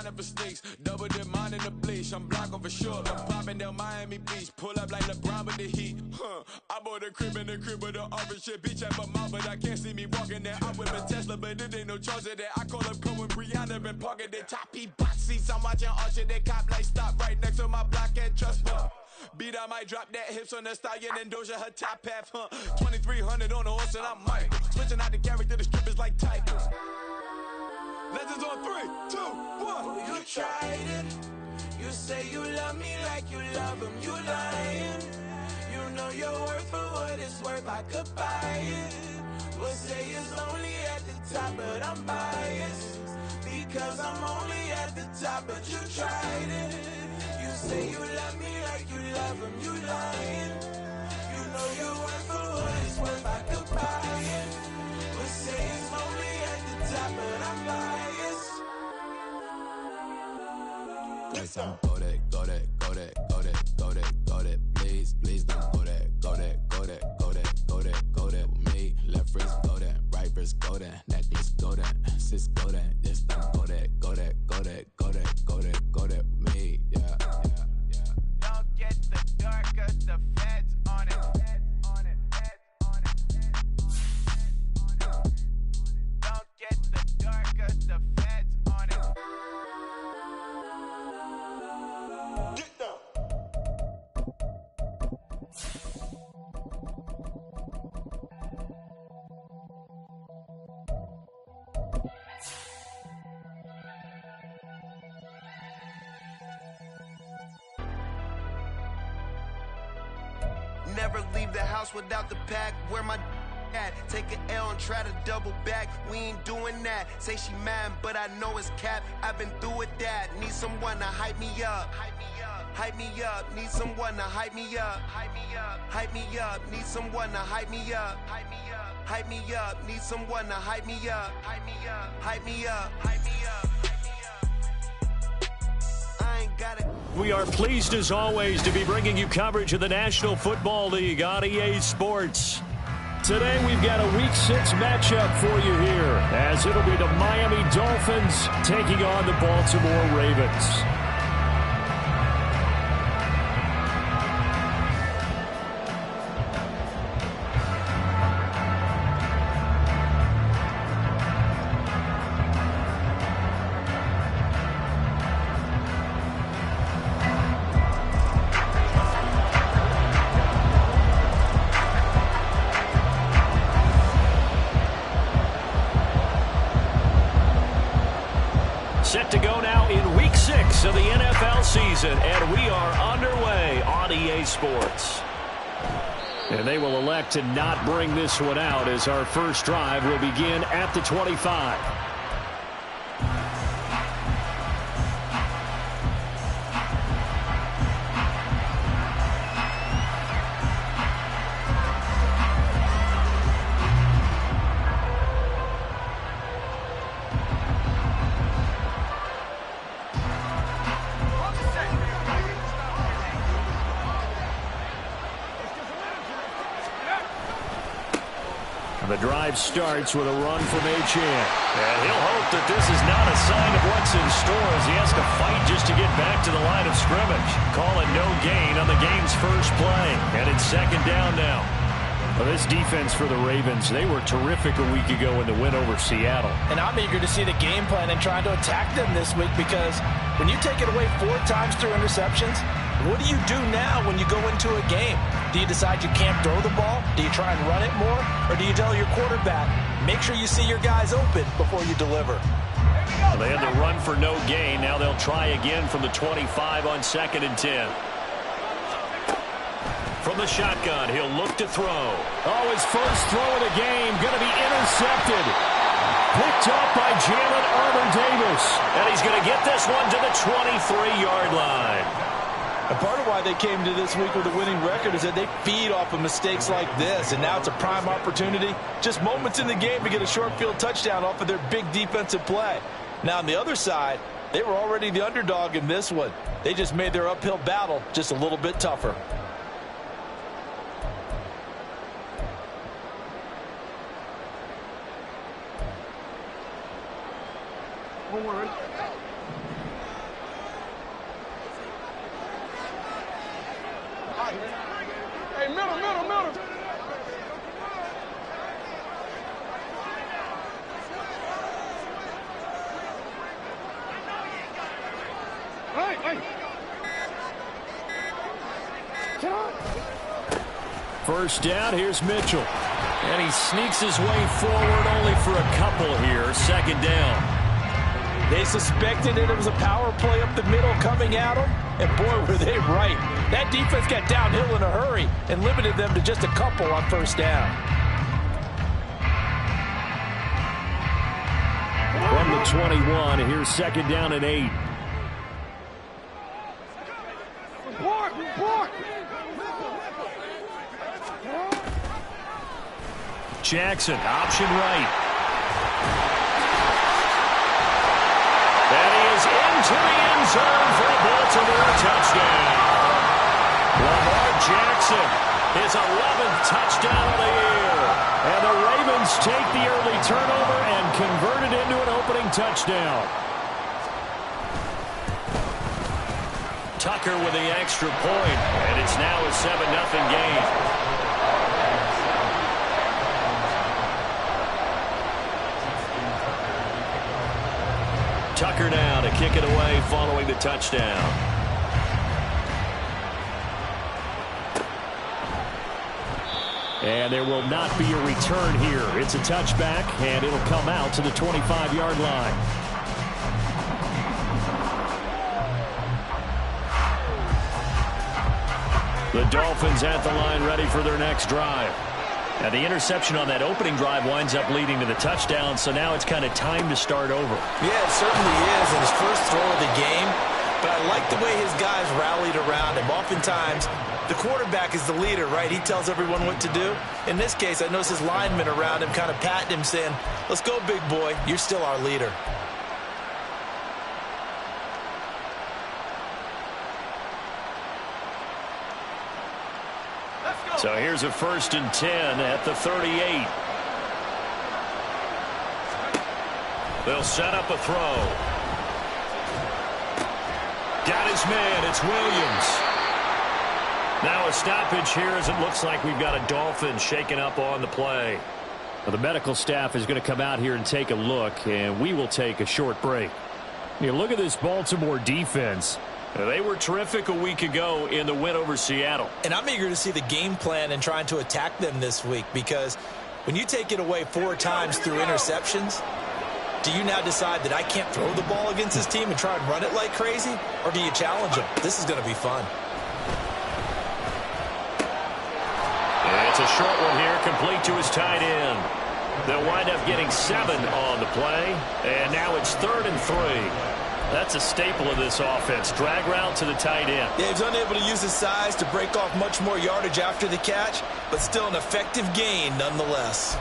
lining for sneaks. Double dip mine in the bleach. I'm blocking for sure. I'm popping down Miami Beach. Pull up like LeBron with the heat. I bought a crib in the crib with the office shit. Bitch at my mouth, but I can't see me walking there. I'm with a Tesla, but it ain't no charge of that. I call up Cohen, Brianna, been parking their top P box seats. I'm watching Archer, they cop like stop right next to my block and trust fund. Beat, I might drop that hips on the stallion and Doja her top half, 2300 on the horse and I'm Mike. Switching out the character, the strippers like Titans. Legends on 3, 2, 1. You tried it. You say you love me like you love him. You lying. You know your worth for what it's worth. I could buy it. We'll say it's only at the top, but I'm biased because I'm only at the top. But you tried it. You say you love me like you love him. You lying. You know your worth for what it's worth. I could buy it. We'll say it's only at the top, but I'm biased. Yes, I'm go that, go that, go that, go that, go that, go that. Please, please don't go that, go that, go that, go that, go that, go that. With me, left wrist go that, right wrist go that, necklace go that, sis go that. Yes, don't go that, go that, go that, go that, go that, go that. With me, yeah, yeah, yeah. Don't get the dark, cause the feds on it. Don't get the dark, cause the feds on it. Get down. Never leave the house without the pack. Where my at? Take an L and try to double back. We ain't doing that. Say she mad, but I know it's cap. I've been through with that. Need someone to hype me up. Hype me up. Need someone to hype me up. Hype me up. Need someone to hype me up. Hype me up. Need someone to hype me up. Hype me up. I ain't got it. We are pleased, as always, to be bringing you coverage of the National Football League on EA Sports. Today, we've got a Week 6 matchup for you here, as it'll be the Miami Dolphins taking on the Baltimore Ravens. Set to go now in Week 6 of the NFL season, and we are underway on EA Sports. And they will elect to not bring this one out, as our first drive will begin at the 25. The drive starts with a run from Achane. And he'll hope that this is not a sign of what's in store, as he has to fight just to get back to the line of scrimmage. Calling no gain on the game's first play. And it's second down now. Well, this defense for the Ravens, they were terrific a week ago in the win over Seattle. And I'm eager to see the game plan and trying to attack them this week, because when you take it away 4 times through interceptions, what do you do now when you go into a game? Do you decide you can't throw the ball? Do you try and run it more? Or do you tell your quarterback, make sure you see your guys open before you deliver? Well, they had the run for no gain. Now they'll try again from the 25 on 2nd and 10. From the shotgun, he'll look to throw. Oh, his first throw of the game going to be intercepted. Picked up by Jalen Armour-Davis. And he's going to get this one to the 23-yard line. And part of why they came to this week with a winning record is that they feed off of mistakes like this. And now it's a prime opportunity. Just moments in the game to get a short field touchdown off of their big defensive play. Now on the other side, they were already the underdog in this one. They just made their uphill battle just a little bit tougher. First down, here's Mitchell. And he sneaks his way forward only for a couple here. Second down. They suspected that it was a power play up the middle coming at them, and boy, were they right. That defense got downhill in a hurry and limited them to just a couple on first down. From the 21, here's second down and 8. Jackson, option right. And he is into the end zone for a Baltimore touchdown. Lamar Jackson, his 11th touchdown of the year. And the Ravens take the early turnover and convert it into an opening touchdown. Tucker with the extra point, and it's now a 7-0 game. Tucker now to kick it away following the touchdown. And there will not be a return here. It's a touchback, and it'll come out to the 25-yard line. The Dolphins at the line ready for their next drive. Now, the interception on that opening drive winds up leading to the touchdown, so now it's kind of time to start over. Yeah, it certainly is, and his first throw of the game. But I like the way his guys rallied around him. Oftentimes, the quarterback is the leader, right? He tells everyone what to do. In this case, I noticed his linemen around him kind of patting him, saying, "Let's go, big boy. You're still our leader." So here's a 1st and 10 at the 38. They'll set up a throw. Got his man. It's Williams. Now a stoppage here as it looks like we've got a Dolphin shaken up on the play. Well, the medical staff is going to come out here and take a look, and we will take a short break. You look at this Baltimore defense. They were terrific a week ago in the win over Seattle. And I'm eager to see the game plan and trying to attack them this week, because when you take it away 4 times through interceptions, do you now decide that I can't throw the ball against this team and try and run it like crazy? Or do you challenge them? This is going to be fun. It's a short one here, complete to his tight end. They'll wind up getting 7 on the play, and now it's 3rd and 3. That's a staple of this offense. Drag route to the tight end. Yeah, he's unable to use his size to break off much more yardage after the catch, but still an effective gain nonetheless.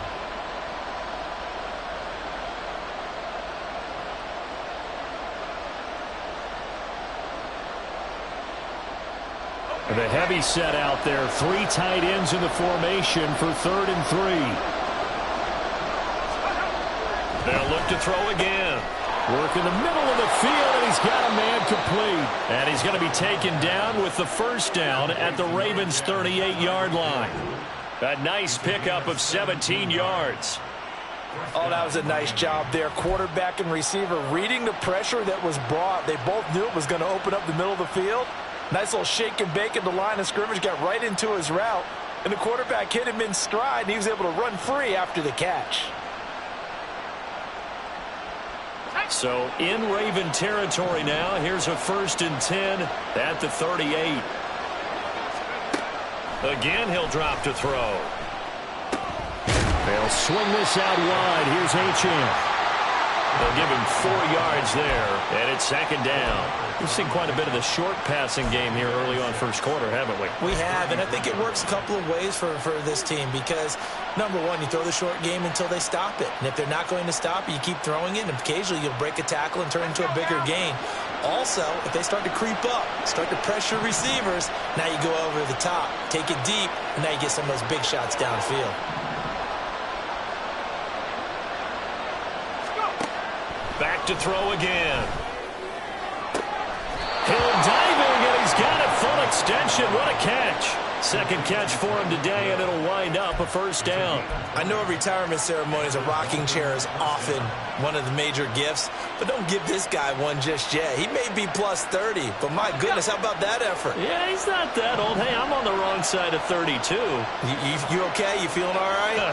The heavy set out there. 3 tight ends in the formation for 3rd and 3. They'll look to throw again. Work in the middle of the field, and he's got a man complete. And he's going to be taken down with the first down at the Ravens' 38-yard line. A nice pickup of 17 yards. Oh, that was a nice job there. Quarterback and receiver reading the pressure that was brought. They both knew it was going to open up the middle of the field. Nice little shake and bake at the line of scrimmage, got right into his route. And the quarterback hit him in stride, and he was able to run free after the catch. So in Raven territory now. Here's a 1st and 10 at the 38. Again, he'll drop to throw. They'll swing this out wide. Here's Achane. They'll give him 4 yards there, and it's 2nd down. We've seen quite a bit of the short passing game here early on first quarter, haven't we? We have, and I think it works a couple of ways for this team because, number one, you throw the short game until they stop it. And if they're not going to stop it, you keep throwing it, and occasionally you'll break a tackle and turn it into a bigger gain. Also, if they start to creep up, start to pressure receivers, now you go over the top, take it deep, and now you get some of those big shots downfield. Back to throw again. Hill diving, and he's got it full extension. What a catch. Second catch for him today, and it'll wind up a first down. I know a retirement ceremonies, a rocking chair is often one of the major gifts, but don't give this guy one just yet. He may be plus 30, but my goodness, how about that effort? Yeah, he's not that old. Hey, I'm on the wrong side of 32. You okay? You feeling all right?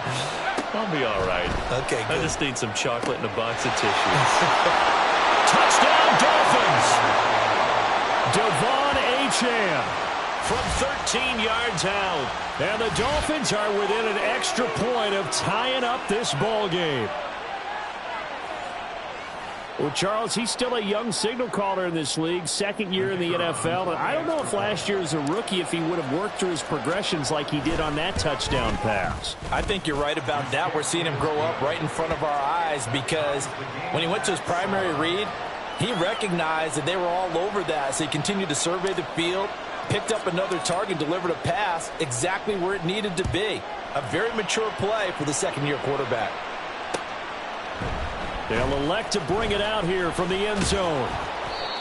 I'll be all right. Okay, good. I just need some chocolate and a box of tissues. Touchdown, Dolphins! Devon Achane from 13 yards out. And the Dolphins are within an extra point of tying up this ball game. Well, Charles, he's still a young signal caller in this league, second year in the NFL. And I don't know if last year as a rookie, if he would have worked through his progressions like he did on that touchdown pass. I think you're right about that. We're seeing him grow up right in front of our eyes because when he went to his primary read, he recognized that they were all over that. So he continued to survey the field, picked up another target, delivered a pass exactly where it needed to be. A very mature play for the second-year quarterback. They'll elect to bring it out here from the end zone.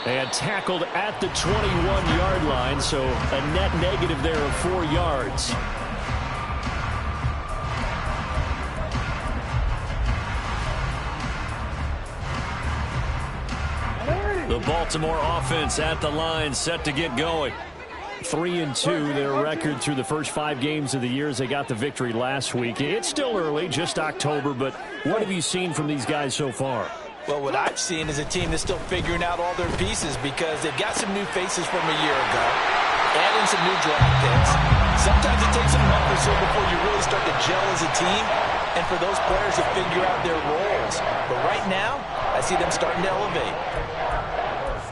And tackled at the 21-yard line, so a net negative there of 4 yards. The Baltimore offense at the line, set to get going. 3-2, their record through the first 5 games of the year as they got the victory last week. It's still early, just October, but what have you seen from these guys so far? Well, what I've seen is a team that's still figuring out all their pieces because they've got some new faces from a year ago, adding some new draft picks. Sometimes it takes a month or so before you really start to gel as a team and for those players to figure out their roles. But right now, I see them starting to elevate.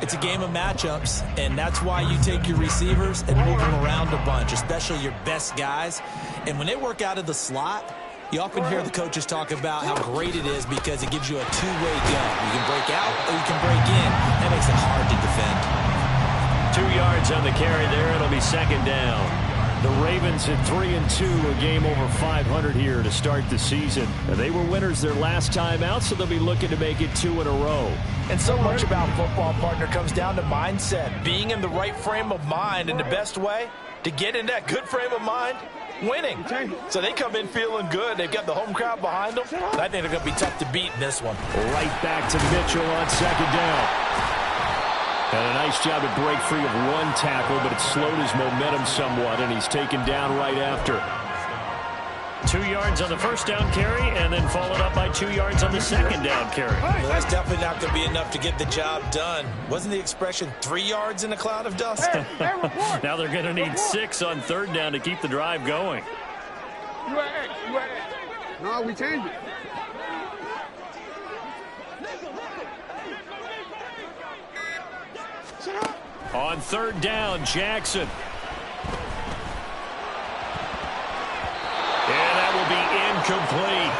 It's a game of matchups, and that's why you take your receivers and move them around a bunch, especially your best guys. And when they work out of the slot, you often hear the coaches talk about how great it is because it gives you a two-way go. You can break out or you can break in. That makes it hard to defend. 2 yards on the carry there. It'll be second down. The Ravens at 3-2, a game over 500 here to start the season. And they were winners their last time out, so they'll be looking to make it 2 in a row. And so much about football, partner, comes down to mindset. Being in the right frame of mind, and the best way to get in that good frame of mind, winning. So they come in feeling good. They've got the home crowd behind them. I think they're going to be tough to beat in this one. Right back to Mitchell on second down. And a nice job to break free of one tackle, but it slowed his momentum somewhat, and he's taken down right after. 2 yards on the first down carry, and then followed up by 2 yards on the second down carry. Well, that's definitely not going to be enough to get the job done. Wasn't the expression 3 yards in a cloud of dust? Now they're going to need 6 on third down to keep the drive going. No, we changed it. On third down, Jackson. And that will be incomplete.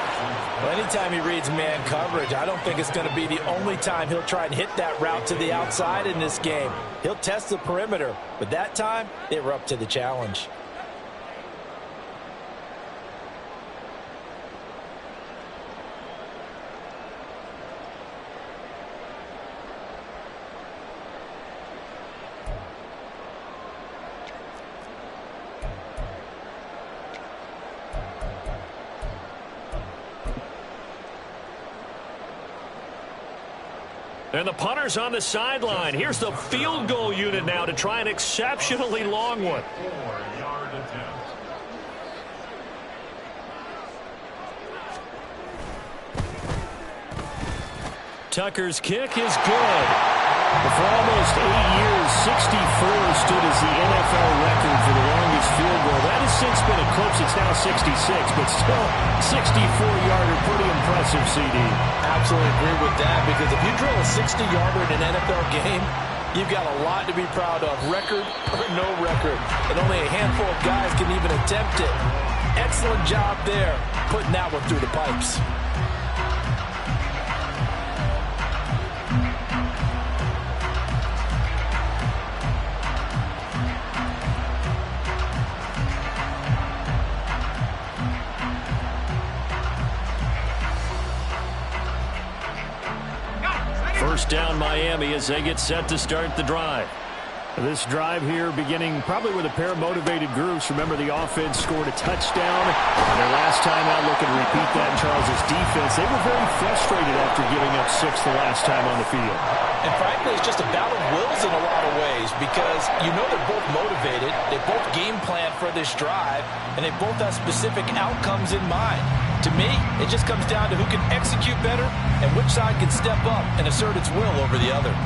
Well, anytime he reads man coverage, I don't think it's going to be the only time he'll try and hit that route to the outside in this game. He'll test the perimeter, but that time they were up to the challenge. And the punter's on the sideline. Here's the field goal unit now to try an exceptionally long one. 4-yard attempt. Tucker's kick is good. For almost 8 years, 64 stood as the NFL record for the longest field goal. That has since been eclipsed. It's now 66, but still 64-yarder. Pretty impressive, CD. Absolutely agree with that, because if you drill a 60-yarder in an NFL game, you've got a lot to be proud of, record or no record. And only a handful of guys can even attempt it. Excellent job there, putting that one through the pipes. First down Miami as they get set to start the drive. This drive here beginning probably with a pair of motivated groups. Remember, the offense scored a touchdown. Their last time out looking to repeat that in Charles' defense. They were very frustrated after giving up 6 the last time on the field. And frankly, it's just a battle of wills in a lot of ways because you know they're both motivated. They both game plan for this drive, and they both have specific outcomes in mind. To me, it just comes down to who can execute better and which side can step up and assert its will over the other.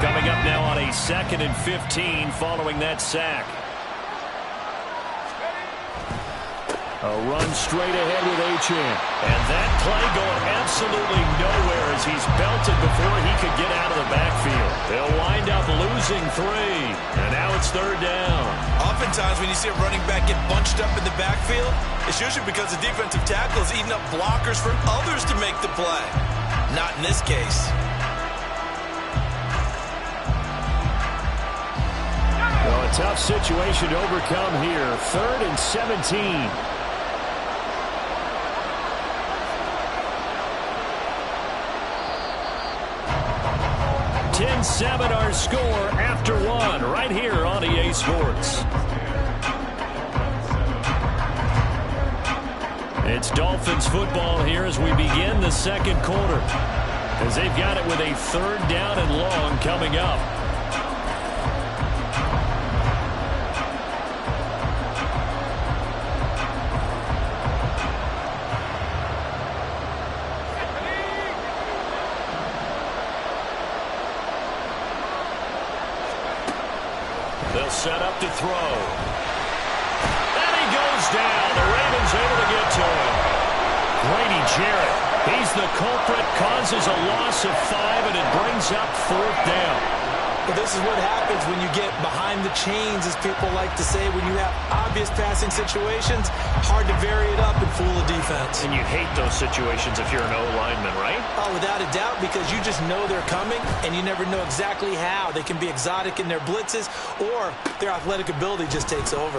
Coming up now on a 2nd and 15 following that sack. A run straight ahead with Achane. And that play going absolutely nowhere as he's belted before he could get out of the backfield. They'll wind up losing 3. And now it's 3rd down. Oftentimes when you see a running back get bunched up in the backfield, it's usually because the defensive tackle is eating up blockers for others to make the play. Not in this case. Well, a tough situation to overcome here. 3rd and 17. 10-7 our score after 1 right here on EA Sports. It's Dolphins football here as we begin the 2nd quarter, as they've got it with a 3rd down and long coming up. They'll set up to throw. And he goes down. The Ravens able to get to him. Grady Jarrett, he's the culprit, causes a loss of 5, and it brings up 4th down. Well, this is what happens when you get behind the chains, as people like to say. When you have obvious passing situations, hard to vary it up and fool the defense. And you hate those situations if you're an O-lineman, right? Oh, without a doubt, because you just know they're coming, and you never know exactly how. They can be exotic in their blitzes, or their athletic ability just takes over.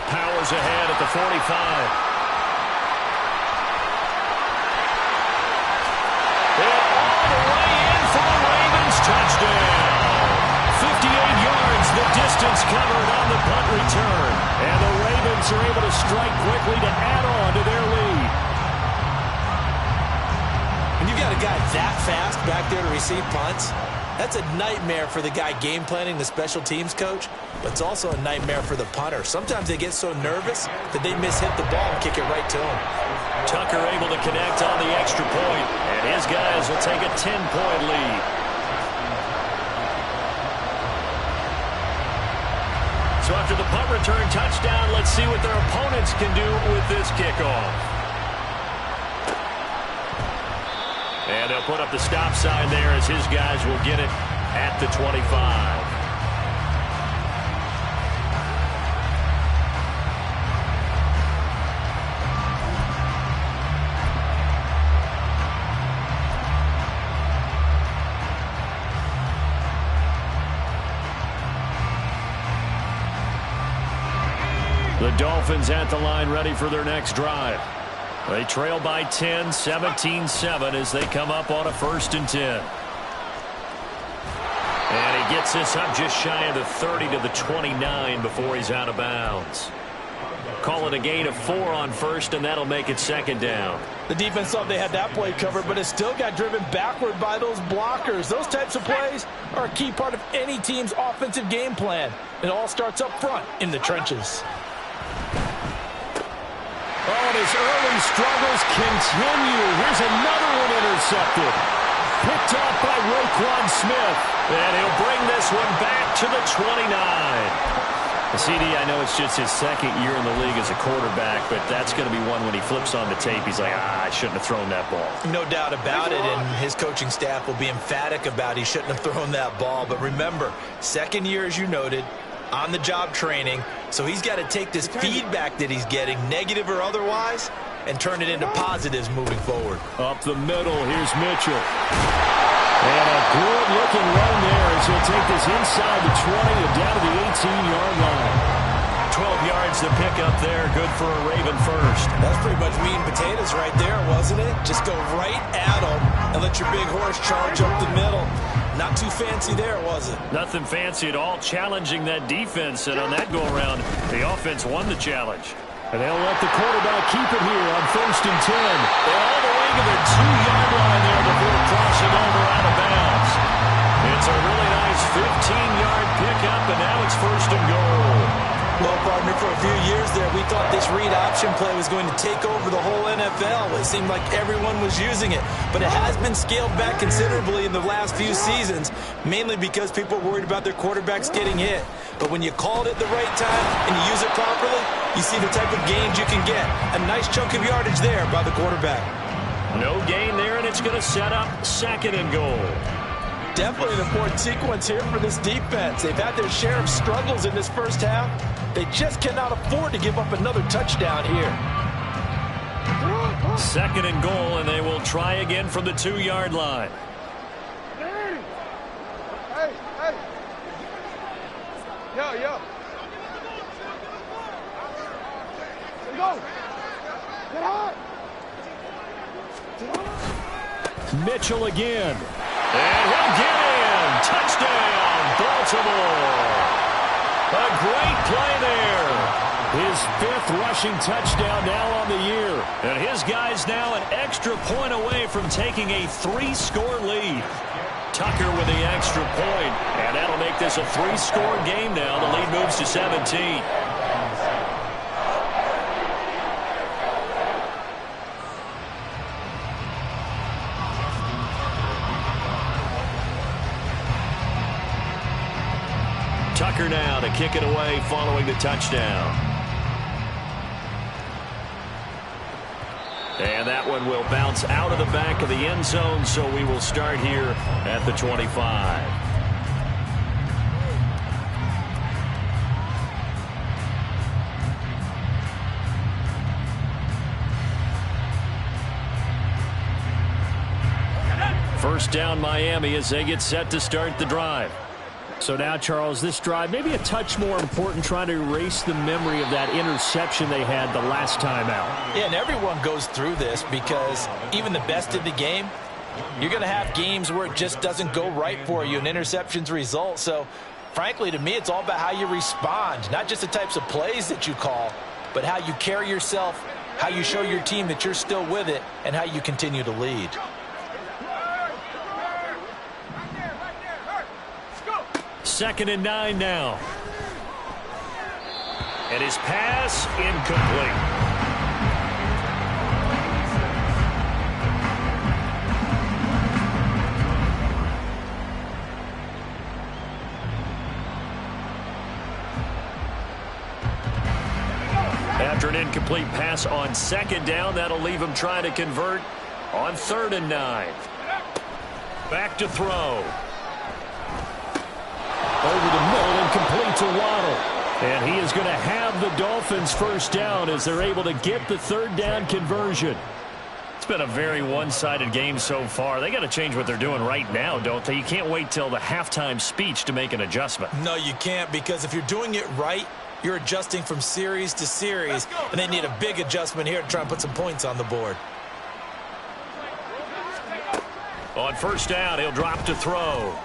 Powers ahead at the 45. Touchdown. 58 yards, the distance covered on the punt return. And the Ravens are able to strike quickly to add on to their lead. When you've got a guy that fast back there to receive punts, that's a nightmare for the guy game planning, the special teams coach, but it's also a nightmare for the punter. Sometimes they get so nervous that they mishit the ball and kick it right to him. Tucker able to connect on the extra point, and his guys will take a 10-point lead. So after the punt return touchdown, let's see what their opponents can do with this kickoff. And they'll put up the stop sign there as his guys will get it at the 25. The Dolphins at the line ready for their next drive. They trail by 10, 17-7 as they come up on a 1st and 10. And he gets this up just shy of the 30 to the 29 before he's out of bounds. Call it a gain of 4 on 1st, and that'll make it 2nd down. The defense thought they had that play covered, but it still got driven backward by those blockers. Those types of plays are a key part of any team's offensive game plan. It all starts up front in the trenches. Oh, and his early struggles continue. Here's another one intercepted. Picked off by Roquan Smith. And he'll bring this one back to the 29. CD, I know it's just his 2nd year in the league as a quarterback, but that's going to be one when he flips on the tape. He's like, I shouldn't have thrown that ball. No doubt about it, and his coaching staff will be emphatic about he shouldn't have thrown that ball. But remember, 2nd year, as you noted, on-the-job training, so he's got to take this feedback that he's getting, negative or otherwise, and turn it into positives moving forward. Up the middle, here's Mitchell. And a good-looking run there as he'll take this inside the 20 and down to the 18-yard line. 12 yards to pick up there, good for a Raven first. That's pretty much meat and potatoes right there, wasn't it? Just go right at him and let your big horse charge up the middle. Not too fancy there, was it? Nothing fancy at all, challenging that defense, and on that go-around, the offense won the challenge. And they'll let the quarterback keep it here on 1st and 10. They're all the way to the 2-yard line there before crossing over out of bounds. It's a really nice 15-yard pickup, and now it's 1st and goal. Well, partner, for a few years there, we thought this read option play was going to take over the whole NFL. It seemed like everyone was using it. But it has been scaled back considerably in the last few seasons, mainly because people are worried about their quarterbacks getting hit. But when you call it at the right time and you use it properly, you see the type of gains you can get. A nice chunk of yardage there by the quarterback. No gain there, and it's going to set up 2nd and goal. Definitely an important sequence here for this defense. They've had their share of struggles in this first half. They just cannot afford to give up another touchdown here. 2nd and goal, and they will try again from the 2-yard line. Hey. Yo. Go. Get hot. Mitchell again. And he'll get in. Touchdown, Baltimore. A great play there. His 5th rushing touchdown now on the year. And his guy's now an extra point away from taking a 3-score lead. Tucker with the extra point. And that'll make this a 3-score game now. The lead moves to 17. Tucker now to kick it away following the touchdown. And that one will bounce out of the back of the end zone, so we will start here at the 25. First down, Miami, as they get set to start the drive. So now, Charles, this drive maybe a touch more important, trying to erase the memory of that interception they had the last time out. Yeah, and everyone goes through this because even the best in the game, you're going to have games where it just doesn't go right for you and interceptions result. So, frankly, to me, it's all about how you respond, not just the types of plays that you call, but how you carry yourself, how you show your team that you're still with it, and how you continue to lead. 2nd and 9 now. And his pass incomplete. After an incomplete pass on 2nd down, that'll leave him trying to convert on 3rd and 9. Back to throw. Over the middle and complete to Waddle. And he is going to have the Dolphins first down as they're able to get the 3rd down conversion. It's been a very one-sided game so far. They got to change what they're doing right now, don't they? You can't wait till the halftime speech to make an adjustment. No, you can't, because if you're doing it right, you're adjusting from series to series, and they need a big adjustment here to try and put some points on the board. On 1st down, he'll drop to throw.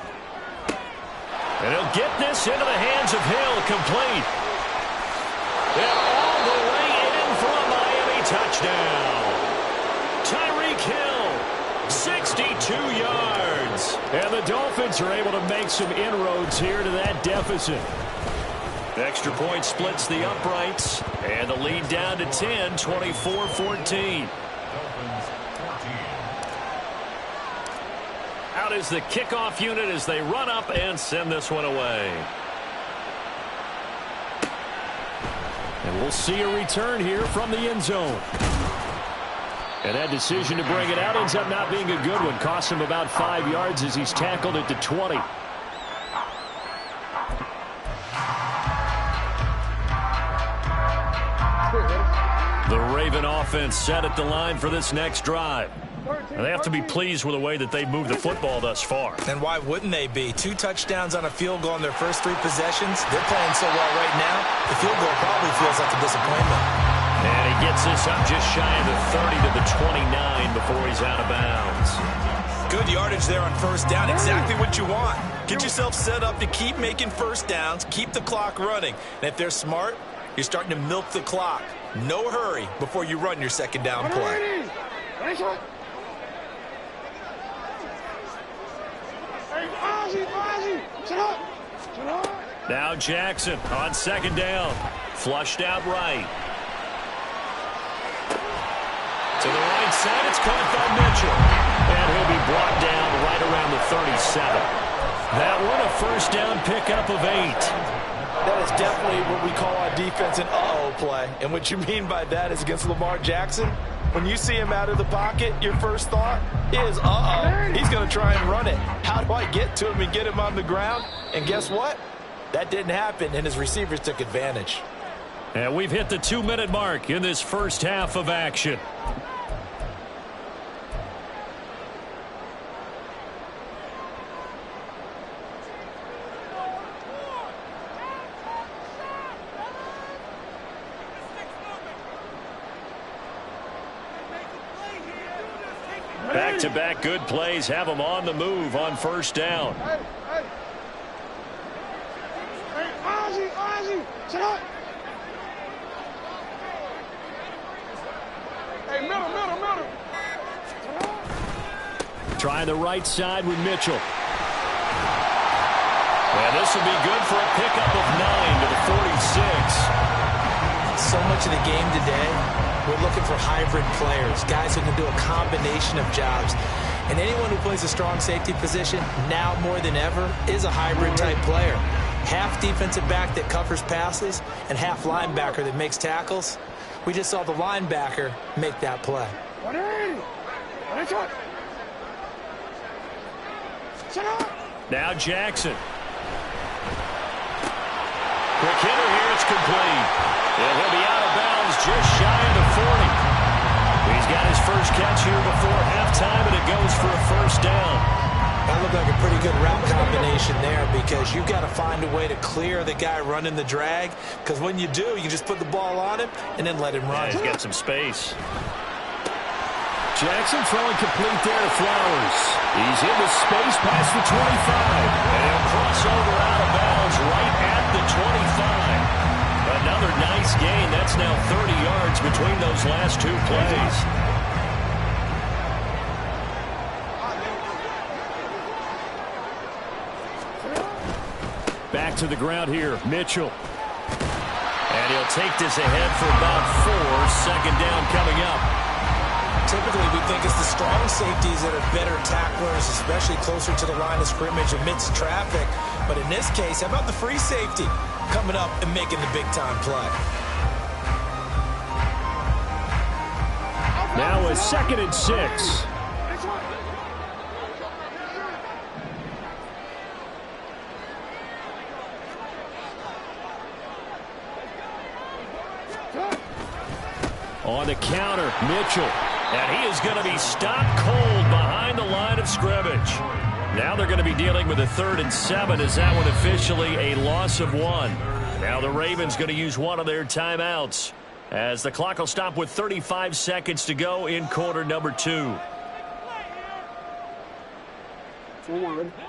And he'll get this into the hands of Hill, complete. And all the way in for a Miami touchdown. Tyreek Hill, 62 yards. And the Dolphins are able to make some inroads here to that deficit. Extra point splits the uprights, and the lead down to 10, 24-14. Out is the kickoff unit as they run up and send this one away. And we'll see a return here from the end zone. And that decision to bring it out ends up not being a good one. Costs him about 5 yards as he's tackled at the 20. The Raven offense set at the line for this next drive. And they have to be pleased with the way that they've moved the football thus far. And why wouldn't they be? 2 touchdowns on a field goal in their first 3 possessions. They're playing so well right now, the field goal probably feels like a disappointment. And he gets this up just shy of the 30 to the 29 before he's out of bounds. Good yardage there on first down. Exactly what you want. Get yourself set up to keep making first downs, keep the clock running. And if they're smart, you're starting to milk the clock. No hurry before you run your second down play. Now Jackson on second down. Flushed out right. To the right side, it's caught by Mitchell. And he'll be brought down right around the 37. That one a first down pickup of 8. That is definitely what we call on defense an uh-oh play. And what you mean by that is against Lamar Jackson, when you see him out of the pocket, your first thought is, uh-oh, he's going to try and run it. How do I get to him and get him on the ground? And guess what? That didn't happen, and his receivers took advantage. And we've hit the 2-minute mark in this first half of action. Back-to-back good plays have them on the move on first down. Hey, Ozzie, sit up. Hey, middle. Trying the right side with Mitchell. And this will be good for a pickup of 9 to the 46. So much of the game today, we're looking for hybrid players, guys who can do a combination of jobs. And anyone who plays a strong safety position, now more than ever, is a hybrid-type player. Half defensive back that covers passes and half linebacker that makes tackles. We just saw the linebacker make that play. Now Jackson. Quick hitter here, it's complete. And he'll be out of bounds just shy of the 40. He's got his first catch here before halftime, and it goes for a first down. That looked like a pretty good route combination there, because you've got to find a way to clear the guy running the drag, because when you do, you just put the ball on him and then let him run. Yeah, he's got some space. Jackson throwing complete there to Flowers. He's into space past the 25. And he'll cross over out of bounds right at the 25. Another nice gain. That's now 30 yards between those last two plays. Back to the ground here, Mitchell. And he'll take this ahead for about 4. Second down coming up. Typically, we think it's the strong safeties that are better tacklers, especially closer to the line of scrimmage amidst traffic. But in this case, how about the free safety coming up and making the big-time play? Now a 2nd and 6. On the counter, Mitchell. And he is going to be stopped cold behind the line of scrimmage. Now they're going to be dealing with a 3rd and 7. Is that one officially a loss of 1? Now the Ravens going to use one of their timeouts, as the clock will stop with 35 seconds to go in quarter number 2.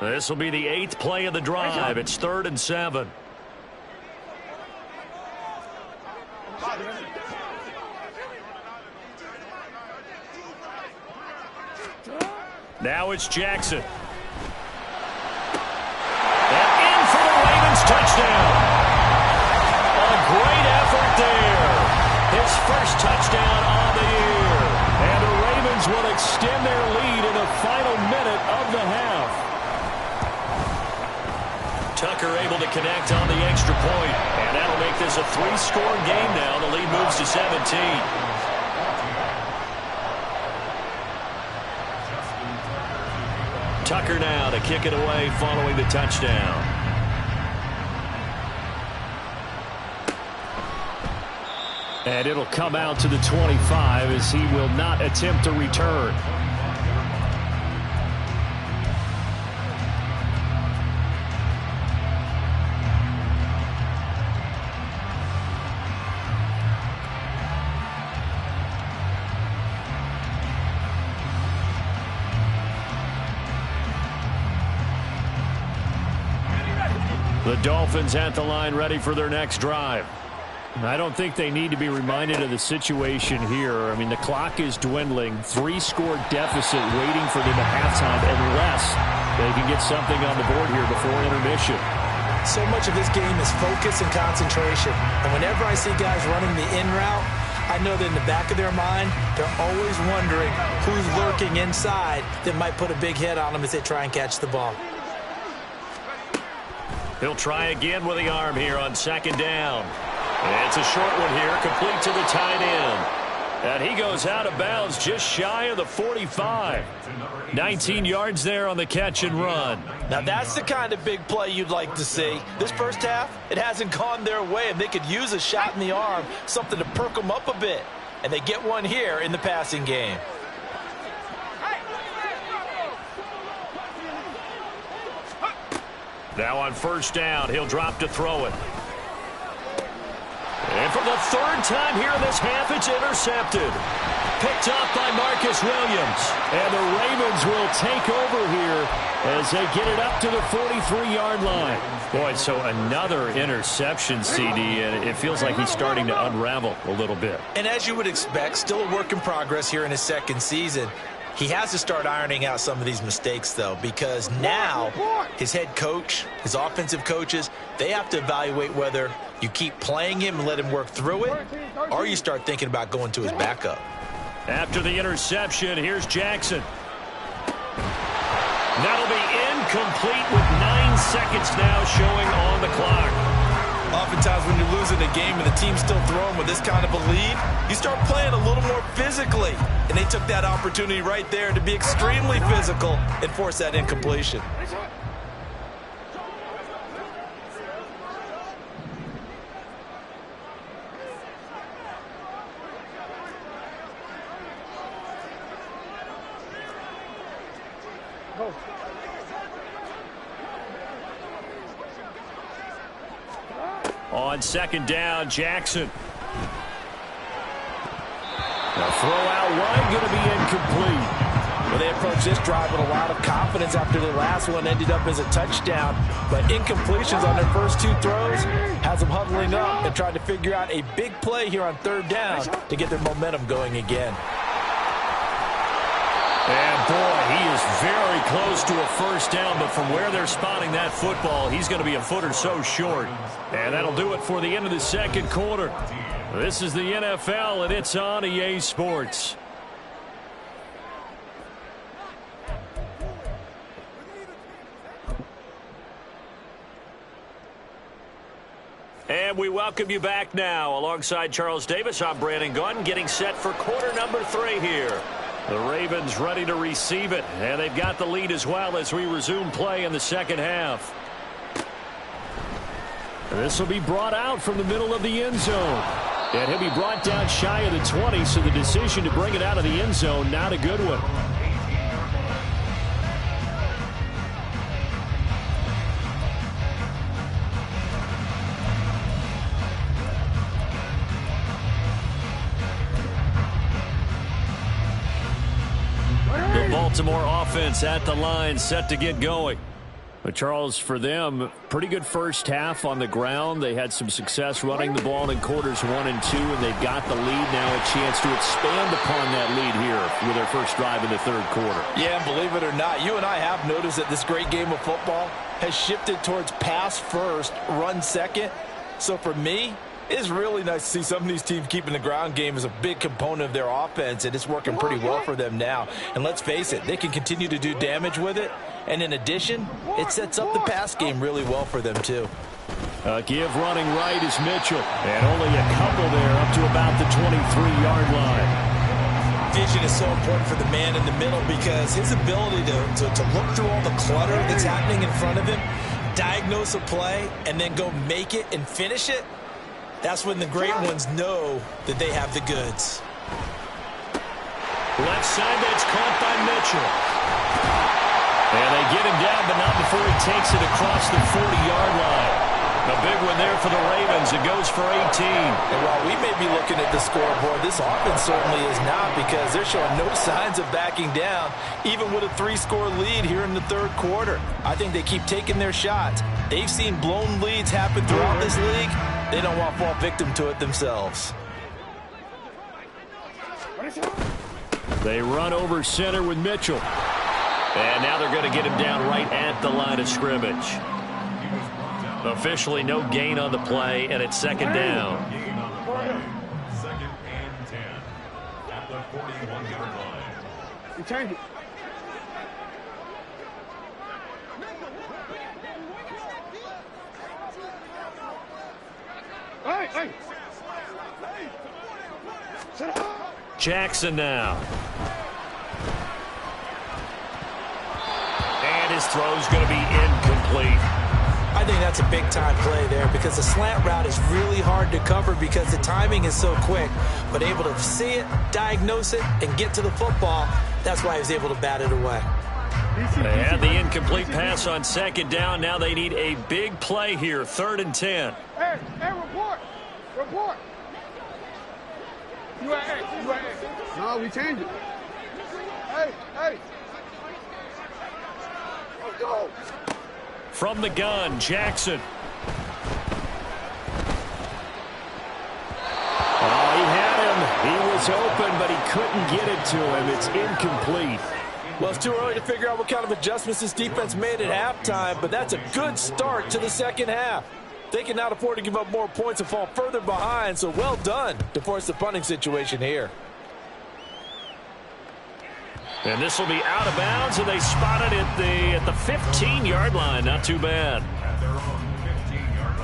This will be the 8th play of the drive. It's 3rd and 7. Now it's Jackson. And in for the Ravens touchdown. A great effort there. His first touchdown on the year. And the Ravens will extend their lead in the final minute of the half. Tucker able to connect on the extra point. And that'll make this a 3-score game now. The lead moves to 17. Tucker now to kick it away following the touchdown. And it'll come out to the 25 as he will not attempt to return. The Dolphins at the line ready for their next drive. I don't think they need to be reminded of the situation here. I mean, the clock is dwindling. 3-score deficit waiting for them at halftime unless they can get something on the board here before intermission. So much of this game is focus and concentration. And whenever I see guys running the in route, I know that in the back of their mind, they're always wondering who's lurking inside that might put a big hit on them as they try and catch the ball. He'll try again with the arm here on second down. It's a short one here, complete to the tight end. And he goes out of bounds just shy of the 45. 19 yards there on the catch and run. Now that's the kind of big play you'd like to see. This first half, it hasn't gone their way, and they could use a shot in the arm, something to perk them up a bit. And they get one here in the passing game. Now on first down, he'll drop to throw it. And for the third time here in this half, it's intercepted. Picked off by Marcus Williams. And the Ravens will take over here as they get it up to the 43-yard line. Boy, so another interception, CD, and it feels like he's starting to unravel a little bit. And as you would expect, still a work in progress here in his second season. He has to start ironing out some of these mistakes, though, because now his head coach, his offensive coaches, they have to evaluate whether you keep playing him and let him work through it, or you start thinking about going to his backup. After the interception, here's Jackson. That'll be incomplete with 9 seconds now showing on the clock. Oftentimes when you're losing a game and the team's still throwing with this kind of a lead, you start playing a little more physically. And they took that opportunity right there to be extremely physical and force that incompletion. On second down, Jackson. The throw out wide going to be incomplete. Well, they approached this drive with a lot of confidence after the last one ended up as a touchdown. But incompletions on their first 2 throws has them huddling up and trying to figure out a big play here on third down to get their momentum going again. And boy, he is very close to a first down, but from where they're spotting that football, he's going to be a foot or so short. And that'll do it for the end of the second quarter. This is the NFL, and it's on EA Sports. And we welcome you back now. Alongside Charles Davis, I'm Brandon Gunn, getting set for quarter number 3 here. The Ravens ready to receive it, and they've got the lead as well as we resume play in the second half. This will be brought out from the middle of the end zone. And he'll be brought down shy of the 20, so the decision to bring it out of the end zone, not a good one. The Baltimore offense at the line, set to get going. But Charles, for them, pretty good first half on the ground. They had some success running the ball in quarters 1 and 2, and they've got the lead now, a chance to expand upon that lead here with their first drive in the third quarter. Yeah, and believe it or not, you and I have noticed that this great game of football has shifted towards pass first, run second. So for me, it's really nice to see some of these teams keeping the ground game as a big component of their offense, and it's working pretty well for them now. And let's face it, they can continue to do damage with it. And in addition, it sets up the pass game really well for them, too. Give running right is Mitchell. And only a couple there up to about the 23-yard line. Vision is so important for the man in the middle because his ability to look through all the clutter that's happening in front of him, diagnose a play, and then go make it and finish it, that's when the great ones know that they have the goods. Left side, that's caught by Mitchell. And they get him down, but not before he takes it across the 40-yard line. A big one there for the Ravens. It goes for 18. And while we may be looking at the scoreboard, this offense certainly is not, because they're showing no signs of backing down, even with a 3-score lead here in the third quarter. I think they keep taking their shots. They've seen blown leads happen throughout this league. They don't want to fall victim to it themselves. They run over center with Mitchell. And now they're going to get him down right at the line of scrimmage. Officially no gain on the play, and it's second down. Second and 10 at the 41-yard line. You change it. Hey! Sit down. Jackson now. And his throw's going to be incomplete. I think that's a big-time play there, because the slant route is really hard to cover because the timing is so quick. But able to see it, diagnose it, and get to the football, that's why he was able to bat it away. They had the incomplete pass on second down. Now they need a big play here, 3rd and 10. Hey, report. You at X. No, we changed it. Hey. Let's go. From the gun, Jackson. Oh, he had him. He was open, but he couldn't get it to him. It's incomplete. Well, it's too early to figure out what kind of adjustments this defense made at halftime, but that's a good start to the second half. They cannot afford to give up more points and fall further behind, so well done to force the punting situation here. And this will be out of bounds, and they spot it at the 15-yard line. Not too bad. At their own 15-yard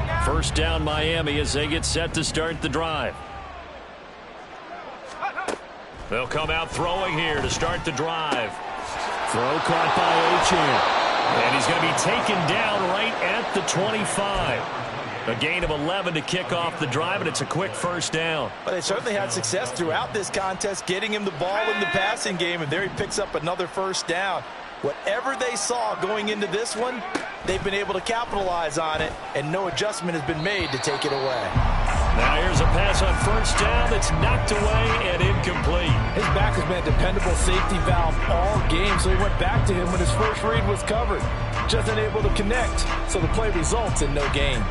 line. First down, Miami, as they get set to start the drive. They'll come out throwing here to start the drive. Throw caught by Achane. And he's going to be taken down right at the 25. A gain of 11 to kick off the drive, and it's a quick first down. But they certainly had success throughout this contest, getting him the ball in the passing game, and there he picks up another first down. Whatever they saw going into this one, they've been able to capitalize on it, and no adjustment has been made to take it away. Now here's a pass on first down that's knocked away and incomplete. His back has been a dependable safety valve all game, so he went back to him when his first read was covered. Just unable to connect, so the play results in no gain.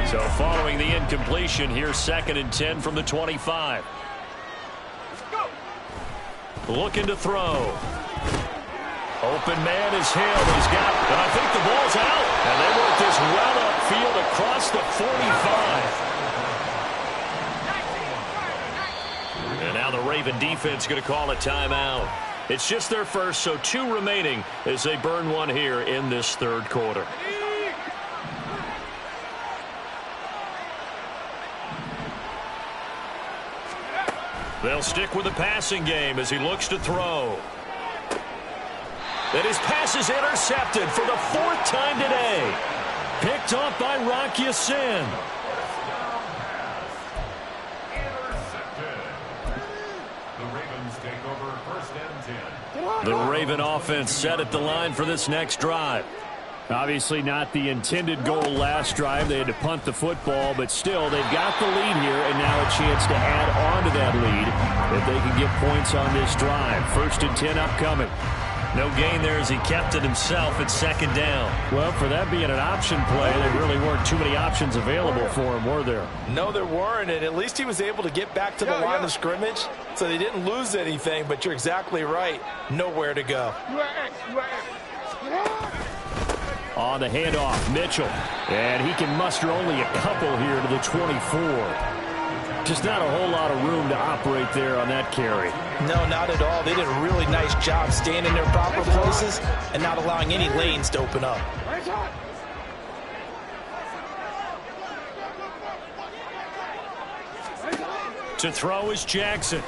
So following the incompletion, here's 2nd and 10 from the 25. Looking to throw. Open man is Hill. He's got, and I think the ball's out. And they work this well upfield across the 45. And now the Raven defense going to call a timeout. It's just their first, so 2 remaining as they burn one here in this third quarter. They'll stick with the passing game as he looks to throw. And his pass is intercepted for the 4th time today. Picked off by Rock Ya-Sin. Intercepted. The Ravens take over 1st and 10. The Raven offense set at the line for this next drive. Obviously not the intended goal last drive. They had to punt the football, but still they've got the lead here, and now a chance to add on to that lead if they can get points on this drive. 1st and 10 upcoming. No gain there as he kept it himself at 2nd down. Well, for that being an option play, there really weren't too many options available for him, were there? No, there weren't, and at least he was able to get back to the line of scrimmage, so they didn't lose anything, but you're exactly right. Nowhere to go. On the handoff, Mitchell. And he can muster only a couple here to the 24. Just not a whole lot of room to operate there on that carry. No, not at all. They did a really nice job staying in their proper places and not allowing any lanes to open up. To throw is Jackson.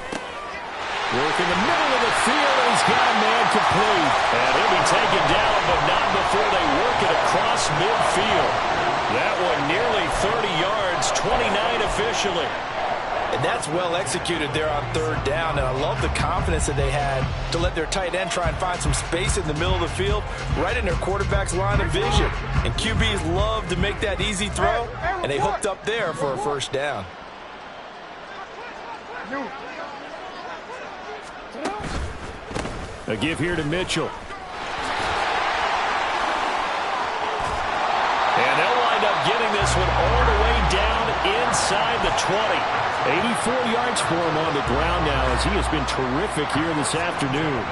Work in the middle of the field, and he's got a man complete. And he'll be taken down, but not before they work it across midfield. That one nearly 30 yards, 29 officially. And that's well executed there on third down. And I love the confidence that they had to let their tight end try and find some space in the middle of the field, right in their quarterback's line of vision. And QBs love to make that easy throw, and they hooked up there for a first down. A give here to Mitchell. And they'll wind up getting this one all the way down inside the 20. 84 yards for him on the ground now as he has been terrific here this afternoon.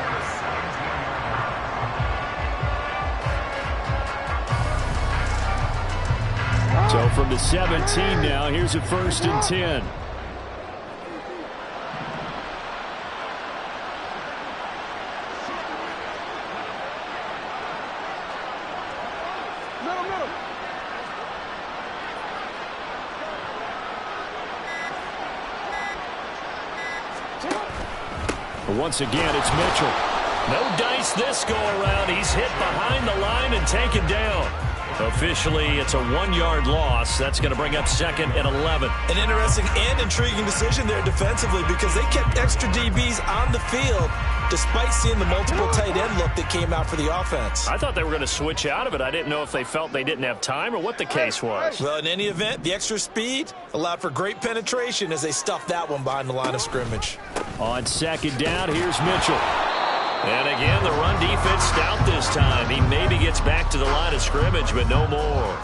So from the 17 now, here's a 1st and 10. Once again, it's Mitchell. No dice this go-around. He's hit behind the line and taken down. Officially, it's a 1-yard loss. That's going to bring up 2nd and 11. An interesting and intriguing decision there defensively because they kept extra DBs on the field despite seeing the multiple tight end look that came out for the offense. I thought they were going to switch out of it. I didn't know if they felt they didn't have time or what the case was. Well, in any event, the extra speed allowed for great penetration as they stuffed that one behind the line of scrimmage. On 2nd down, here's Mitchell. And again, the run defense stout this time. He maybe gets back to the line of scrimmage, but no more.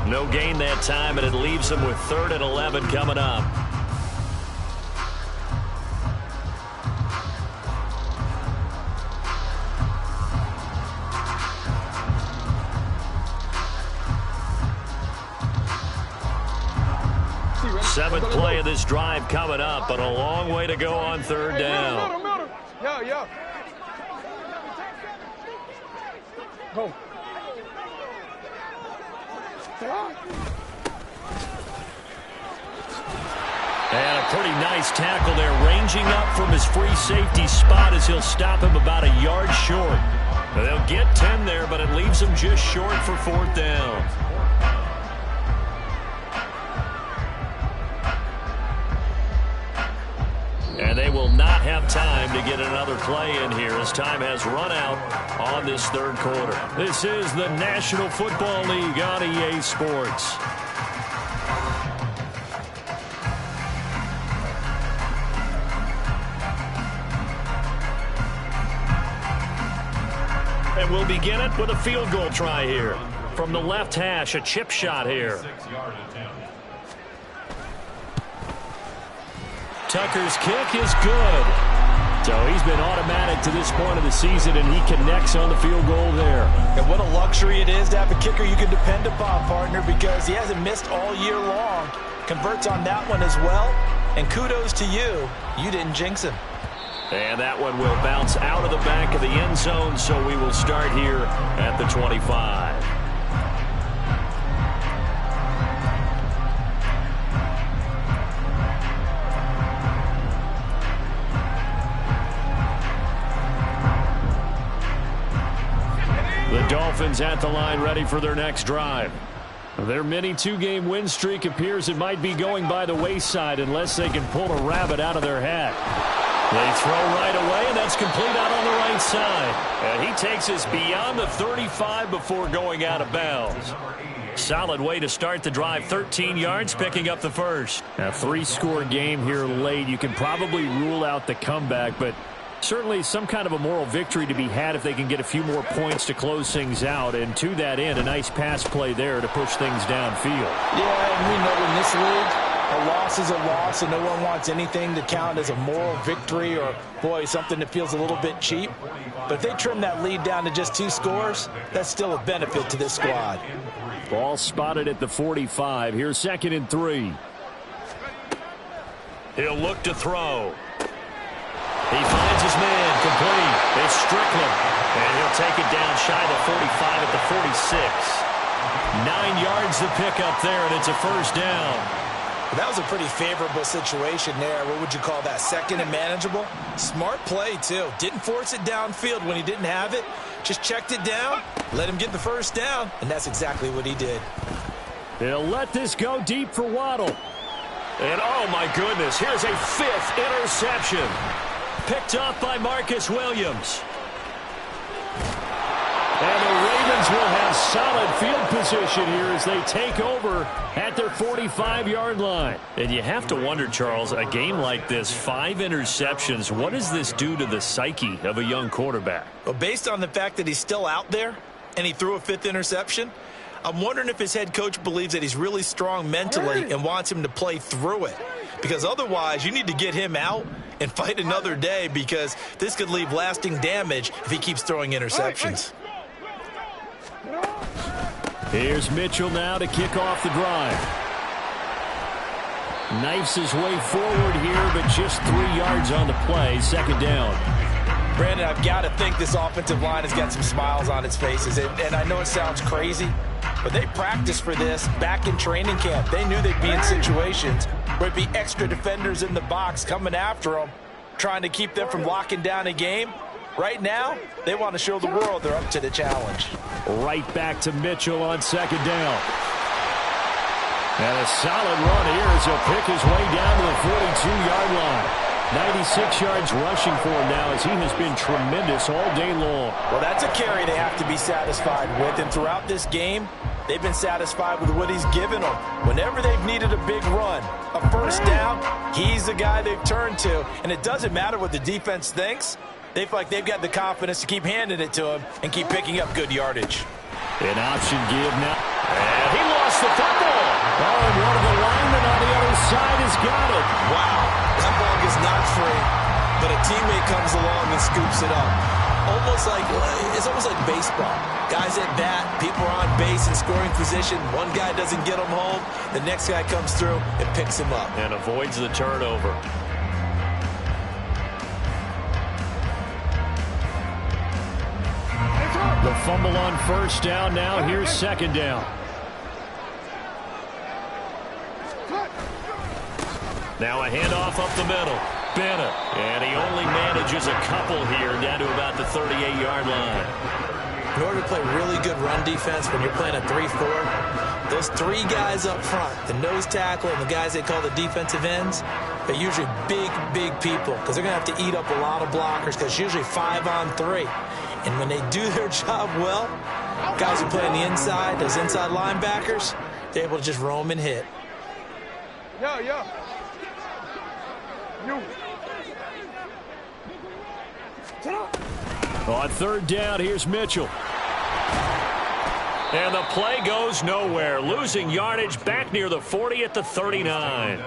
No gain that time, and it leaves him with 3rd and 11 coming up. Seventh play of this drive coming up, but a long way to go on 3rd down. Yeah. Go. And a pretty nice tackle there, ranging up from his free safety spot as he'll stop him about a yard short. They'll get 10 there, but it leaves him just short for 4th down. And they will not have time to get another play in here as time has run out on this 3rd quarter. This is the National Football League on EA Sports. And we'll begin it with a field goal try here. From the left hash, a chip shot here. Tucker's kick is good. So he's been automatic to this point of the season, and he connects on the field goal there. And what a luxury it is to have a kicker you can depend upon, partner, because he hasn't missed all year long. Converts on that one as well. And kudos to you. You didn't jinx him. And that one will bounce out of the back of the end zone, so we will start here at the 25. The Dolphins at the line, ready for their next drive. Their mini 2-game win streak appears it might be going by the wayside unless they can pull a rabbit out of their hat. They throw right away, and that's complete out on the right side. And he takes us beyond the 35 before going out of bounds. Solid way to start the drive. 13 yards, picking up the first. A 3-score game here late. You can probably rule out the comeback, but certainly some kind of a moral victory to be had if they can get a few more points to close things out. And to that end, a nice pass play there to push things downfield. Yeah, and we know in this league, a loss is a loss, and no one wants anything to count as a moral victory or, boy, something that feels a little bit cheap. But if they trim that lead down to just 2 scores, that's still a benefit to this squad. Ball spotted at the 45. Here's 2nd and 3. He'll look to throw. He finds his man, complete. It's Strickland, and he'll take it down shy of the 45 at the 46. 9 yards to pick up there, and it's a first down. That was a pretty favorable situation there. What would you call that? 2nd and manageable? Smart play, too. Didn't force it downfield when he didn't have it. Just checked it down, let him get the first down, and that's exactly what he did. He'll let this go deep for Waddle. And oh my goodness, here's a 5th interception. Picked off by Marcus Williams. And the Ravens will have solid field position here as they take over at their 45-yard line. And you have to wonder, Charles, a game like this, 5 interceptions, what does this do to the psyche of a young quarterback? Well, based on the fact that he's still out there and he threw a 5th interception, I'm wondering if his head coach believes that he's really strong mentally and wants him to play through it. Because otherwise, you need to get him out and fight another day, because this could leave lasting damage if he keeps throwing interceptions. Here's Mitchell now to kick off the drive. Knifes his way forward here, but just 3 yards on the play. 2nd down. Brandon, I've got to think this offensive line has got some smiles on its faces. And I know it sounds crazy, but they practiced for this back in training camp. They knew they'd be in situations where it'd be extra defenders in the box coming after them, trying to keep them from locking down a game. Right now, they want to show the world they're up to the challenge. Right back to Mitchell on 2nd down. And a solid run here as he'll pick his way down to the 42-yard line. 96 yards rushing for him now as he has been tremendous all day long. Well, that's a carry they have to be satisfied with. And throughout this game, they've been satisfied with what he's given them. Whenever they've needed a big run, a first down, he's the guy they've turned to. And it doesn't matter what the defense thinks. They feel like they've got the confidence to keep handing it to him and keep picking up good yardage. An option give now. And he lost the football. Oh, and one of the linemen on the other side has got it. Wow. That ball gets knocked free, but a teammate comes along and scoops it up. It's almost like baseball. Guys at bat, people are on base in scoring position. One guy doesn't get them home. The next guy comes through and picks him up. And avoids the turnover. The fumble on 1st down now. Here's 2nd down. Now a handoff up the middle. Bandit. And he only manages a couple here down to about the 38-yard line. In order to play really good run defense when you're playing a 3-4, those 3 guys up front, the nose tackle and the guys they call the defensive ends, they're usually big people because they're going to have to eat up a lot of blockers because it's usually 5 on 3. And when they do their job well, guys who play on the inside, those inside linebackers, they're able to just roam and hit. Yo. On 3rd down, here's Mitchell. And the play goes nowhere. Losing yardage back near the 40 at the 39.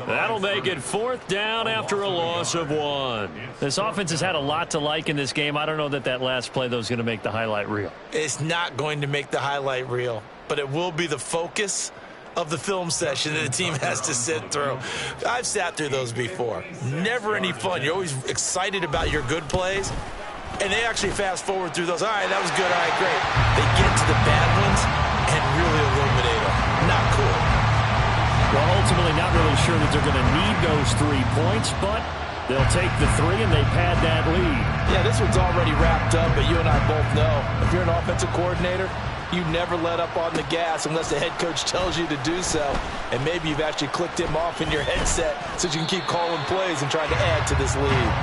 That'll make it 4th down after a loss of 1. This offense has had a lot to like in this game. I don't know that last play, though, is going to make the highlight reel. It's not going to make the highlight reel, but it will be the focus of the film session that the team has to sit through. I've sat through those before. Never any fun. You're always excited about your good plays, and they actually fast forward through those. All right, that was good. All right, great. They get to the bad ones and really illuminate them. Not cool. Well, ultimately not really sure that they're going to need those 3 points, but they'll take the 3 and they pad that lead. Yeah, this one's already wrapped up, but you and I both know if you're an offensive coordinator, you never let up on the gas unless the head coach tells you to do so. And maybe you've actually clicked him off in your headset so you can keep calling plays and trying to add to this lead.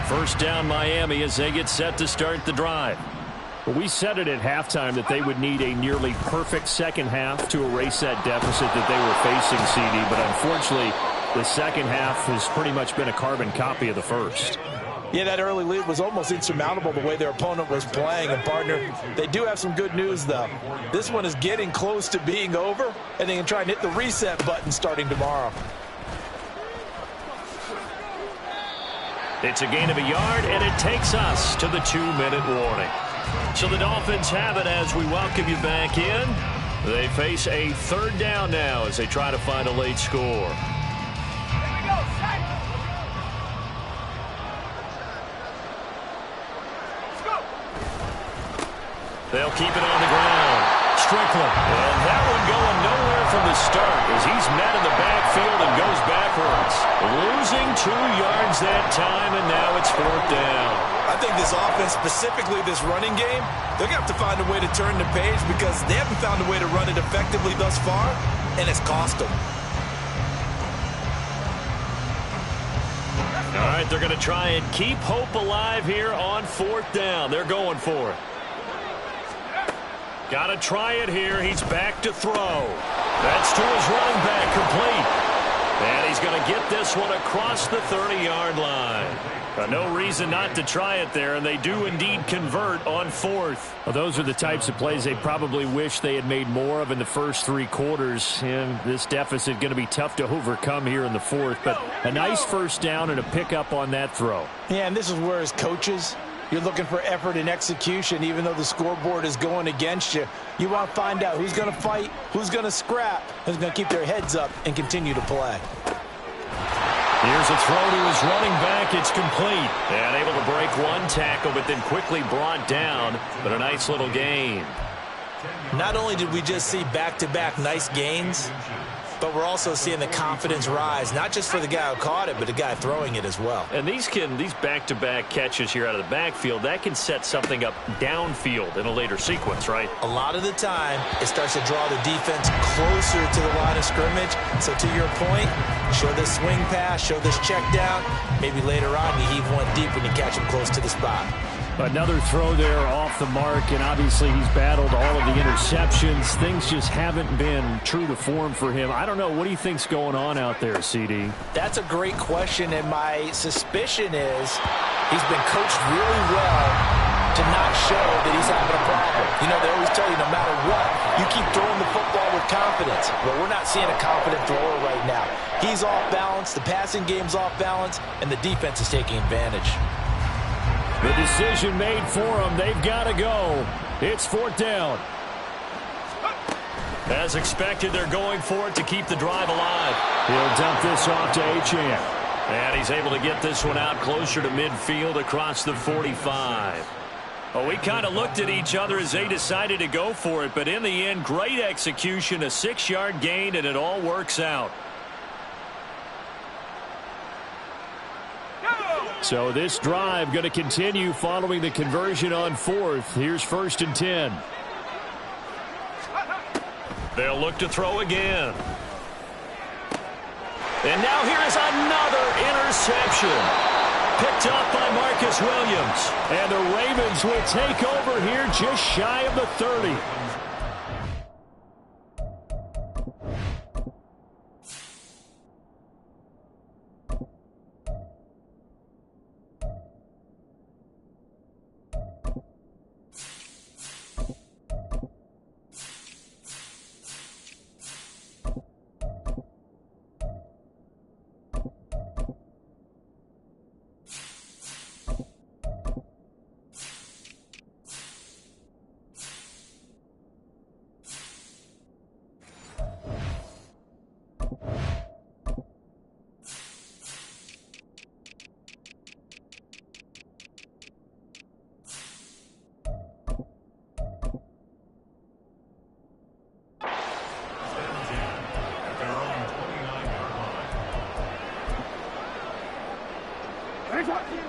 First down, Miami, as they get set to start the drive. We said it at halftime that they would need a nearly perfect second half to erase that deficit that they were facing, CD. But unfortunately, the second half has pretty much been a carbon copy of the first. Yeah, that early lead was almost insurmountable the way their opponent was playing. And, partner, they do have some good news, though. This one is getting close to being over, and they can try and hit the reset button starting tomorrow. It's a gain of a yard, and it takes us to the 2-minute warning. So the Dolphins have it as we welcome you back in. They face a 3rd down now as they try to find a late score. They'll keep it on the ground. Strickland. And that one going nowhere from the start as he's met in the backfield and goes backwards. Losing 2 yards that time, and now it's 4th down. I think this offense, specifically this running game, they're going to have to find a way to turn the page because they haven't found a way to run it effectively thus far, and it's cost them. All right, they're going to try and keep hope alive here on 4th down. They're going for it. Got to try it here. He's back to throw. That's to his running back, complete. And he's going to get this one across the 30-yard line. No reason not to try it there, and they do indeed convert on 4th. Well, those are the types of plays they probably wish they had made more of in the first 3 quarters. And this deficit going to be tough to overcome here in the 4th. But a nice first down and a pickup on that throw. Yeah, and this is where as coaches, you're looking for effort and execution. Even though the scoreboard is going against you, you want to find out who's going to fight, who's going to scrap, who's going to keep their heads up and continue to play. Here's a throw to his running back. It's complete. And able to break 1 tackle, but then quickly brought down. But a nice little gain. Not only did we just see back-to-back nice gains, but we're also seeing the confidence rise, not just for the guy who caught it, but the guy throwing it as well. And these back-to-back catches here out of the backfield, that can set something up downfield in a later sequence, right? A lot of the time, it starts to draw the defense closer to the line of scrimmage. So to your point, show this swing pass, show this check down. Maybe later on you heave one deep when you catch him close to the spot. Another throw there off the mark, and obviously he's battled all of the interceptions. Things just haven't been true to form for him. I don't know. What do you think's going on out there, CD? That's a great question, and my suspicion is he's been coached really well to not show that he's having a problem. You know, they always tell you no matter what, you keep throwing the football with confidence. Well, we're not seeing a confident thrower right now. He's off balance, the passing game's off balance, and the defense is taking advantage. The decision made for them. They've got to go. It's 4th down. As expected, they're going for it to keep the drive alive. He'll dump this off to Achane. And he's able to get this one out closer to midfield across the 45. Well, we kind of looked at each other as they decided to go for it, but in the end, great execution, a 6-yard gain, and it all works out. So this drive going to continue following the conversion on 4th. Here's 1st and 10. They'll look to throw again. And now here is another interception. Picked up by Marcus Williams. And the Ravens will take over here just shy of the 30.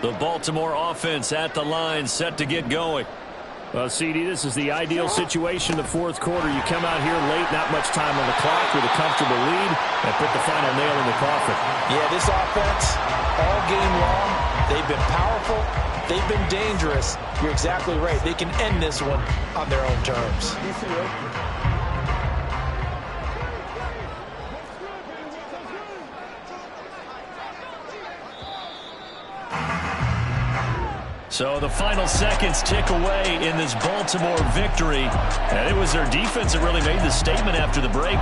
The Baltimore offense at the line, set to get going. Well, CD, this is the ideal situation in the 4th quarter. You come out here late, not much time on the clock, with a comfortable lead, and put the final nail in the coffin. Yeah, this offense, all game long, they've been powerful, they've been dangerous. You're exactly right. They can end this one on their own terms. So the final seconds tick away in this Baltimore victory. And it was their defense that really made the statement after the break.